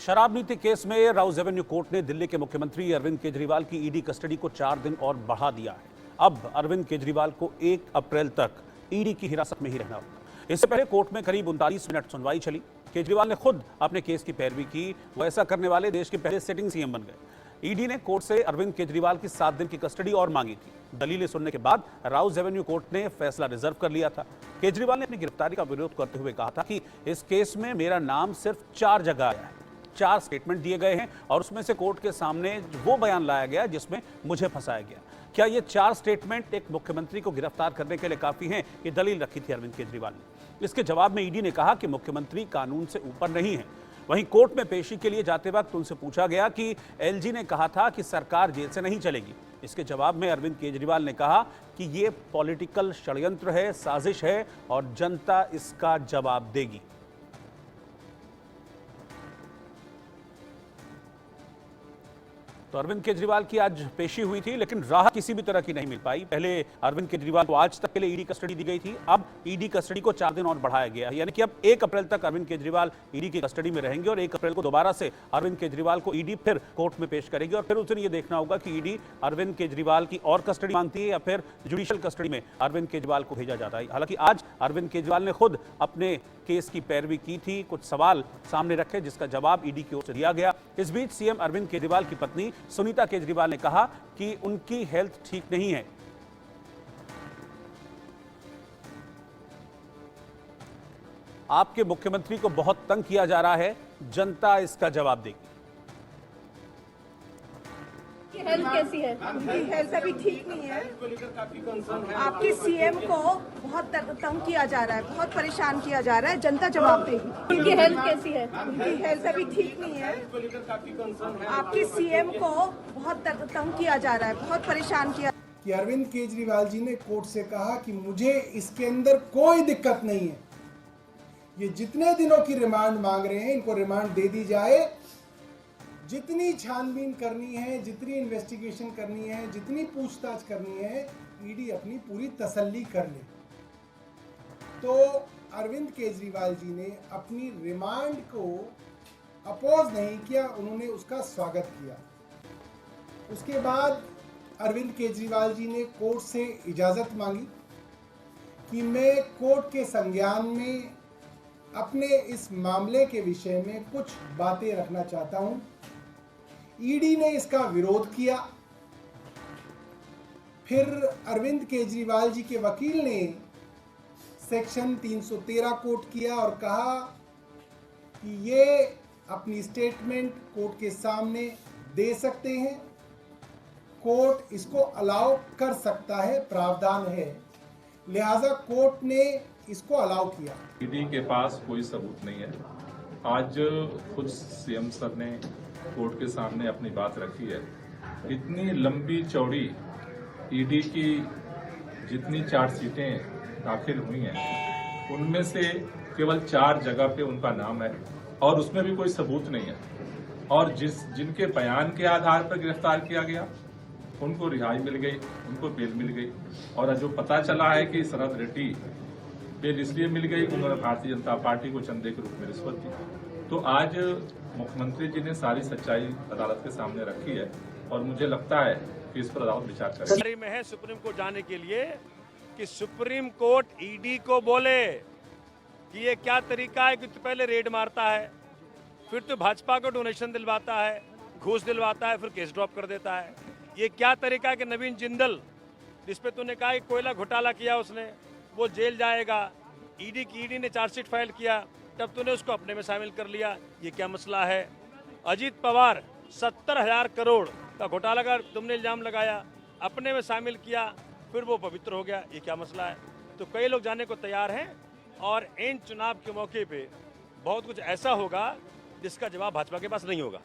शराब नीति केस में राउज एवेन्यू कोर्ट ने दिल्ली के मुख्यमंत्री अरविंद केजरीवाल की ईडी कस्टडी को 4 दिन और बढ़ा दिया है। अब अरविंद केजरीवाल को 1 अप्रैल तक ईडी की हिरासत में ही रहना होगा। इससे पहले कोर्ट में करीब 39 मिनट सुनवाई चली। केजरीवाल ने खुद अपने केस की पैरवी की। वो ऐसा करने वाले देश के पहले सिटिंग सीएम बन गए। ईडी ने कोर्ट से अरविंद केजरीवाल की 7 दिन की कस्टडी और मांगी थी। दलीलें सुनने के बाद राउज एवेन्यू कोर्ट ने फैसला रिजर्व कर लिया था। केजरीवाल ने अपनी गिरफ्तारी का विरोध करते हुए कहा था कि इस केस में मेरा नाम सिर्फ 4 जगह आया है, 4 स्टेटमेंट दिए गए हैं और उसमें से कोर्ट के सामने वो बयान लाया गया जिसमें मुझे फंसाया गया। क्या ये 4 स्टेटमेंट एक मुख्यमंत्री को गिरफ्तार करने के लिए काफी हैं? ये दलील रखी थी अरविंद केजरीवाल ने। इसके जवाब में ईडी ने कहा कि मुख्यमंत्री कानून से ऊपर नहीं है। वहीं कोर्ट में पेशी के लिए जाते वक्त उनसे पूछा गया कि एलजी ने कहा था कि सरकार जेल से नहीं चलेगी। इसके जवाब में अरविंद केजरीवाल ने कहा कि ये पॉलिटिकल षड्यंत्र है, साजिश है और जनता इसका जवाब देगी। तो अरविंद केजरीवाल की आज पेशी हुई थी, लेकिन राहत किसी भी तरह की नहीं मिल पाई। पहले अरविंद केजरीवाल को आज तक के लिए ईडी कस्टडी दी गई थी। अब ईडी कस्टडी को 4 दिन और बढ़ाया गया है, यानी कि अब 1 अप्रैल तक अरविंद केजरीवाल ईडी की कस्टडी में रहेंगे और 1 अप्रैल को दोबारा से अरविंद केजरीवाल को ईडी फिर कोर्ट में पेश करेगी और फिर उस दिन ये देखना होगा कि ईडी अरविंद केजरीवाल की और कस्टडी मांगती है या फिर जुडिशियल कस्टडी में अरविंद केजरीवाल को भेजा जाता है। हालांकि आज अरविंद केजरीवाल ने खुद अपने केस की पैरवी की थी, कुछ सवाल सामने रखे जिसका जवाब ईडी की ओर से दिया गया। इस बीच सीएम अरविंद केजरीवाल की पत्नी सुनीता केजरीवाल ने कहा कि उनकी हेल्थ ठीक नहीं है। आपके मुख्यमंत्री को बहुत तंग किया जा रहा है, जनता इसका जवाब देगी। हेल्थ कैसी है? उनकी हेल्थ अभी ठीक नहीं है। आपके सीएम को बहुत तंग किया जा रहा है, बहुत परेशान किया जा रहा है, जनता जवाब देगी। उनकी हेल्थ कैसी है? उनकी हेल्थ अभी ठीक नहीं है। आपके सीएम को बहुत तंग किया जा रहा है, बहुत परेशान किया। कि अरविंद केजरीवाल जी ने कोर्ट से कहा कि मुझे इसके अंदर कोई दिक्कत नहीं है, ये जितने दिनों की रिमांड मांग रहे हैं इनको रिमांड दे दी जाए। जितनी छानबीन करनी है, जितनी इन्वेस्टिगेशन करनी है, जितनी पूछताछ करनी है, ईडी अपनी पूरी तसल्ली कर ले। तो अरविंद केजरीवाल जी ने अपनी रिमांड को अपोज नहीं किया, उन्होंने उसका स्वागत किया। उसके बाद अरविंद केजरीवाल जी ने कोर्ट से इजाज़त मांगी कि मैं कोर्ट के संज्ञान में अपने इस मामले के विषय में कुछ बातें रखना चाहता हूं। ईडी ने इसका विरोध किया। फिर अरविंद केजरीवाल जी के वकील ने सेक्शन 313 कोट किया और कहा कि ये अपनी स्टेटमेंट कोर्ट के सामने दे सकते हैं, कोर्ट इसको अलाउ कर सकता है, प्रावधान है, लिहाजा कोर्ट ने इसको अलाउ किया। ईडी के पास कोई सबूत नहीं है। आज खुद सीएम सर ने कोर्ट के सामने अपनी बात रखी है। इतनी लंबी चौड़ी ईडी की जितनी चार्जशीटें दाखिल हुई हैं, उनमें से केवल 4 जगह पे उनका नाम है और उसमें भी कोई सबूत नहीं है। और जिनके बयान के आधार पर गिरफ्तार किया गया उनको रिहाई मिल गई, उनको बेल मिल गई। और जो पता चला है कि शरद रेड्डी बेल इसलिए मिल गई कि उन्होंने भारतीय जनता पार्टी को चंदे के रूप में रिश्वत दी। तो आज मुख्यमंत्री जी ने सारी सच्चाई अदालत के सामने रखी है और मुझे लगता है कि इस पर अदालत विचार करेगी। में है सुप्रीम कोर्ट जाने के लिए कि सुप्रीम कोर्ट ईडी को बोले कि ये क्या तरीका है कि तो पहले रेड मारता है, फिर तो भाजपा को डोनेशन दिलवाता है, घूस दिलवाता है, फिर केस ड्रॉप कर देता है। ये क्या तरीका है कि नवीन जिंदल जिसपे तूने कहा कि कोयला घोटाला किया उसने, वो जेल जाएगा। ईडी ने चार्जशीट फाइल किया, तब तूने उसको अपने में शामिल कर लिया। ये क्या मसला है? अजीत पवार 70,000 करोड़ का घोटाला का तुमने इल्जाम लगाया, अपने में शामिल किया, फिर वो पवित्र हो गया। ये क्या मसला है? तो कई लोग जाने को तैयार हैं और इन चुनाव के मौके पे बहुत कुछ ऐसा होगा जिसका जवाब भाजपा के पास नहीं होगा।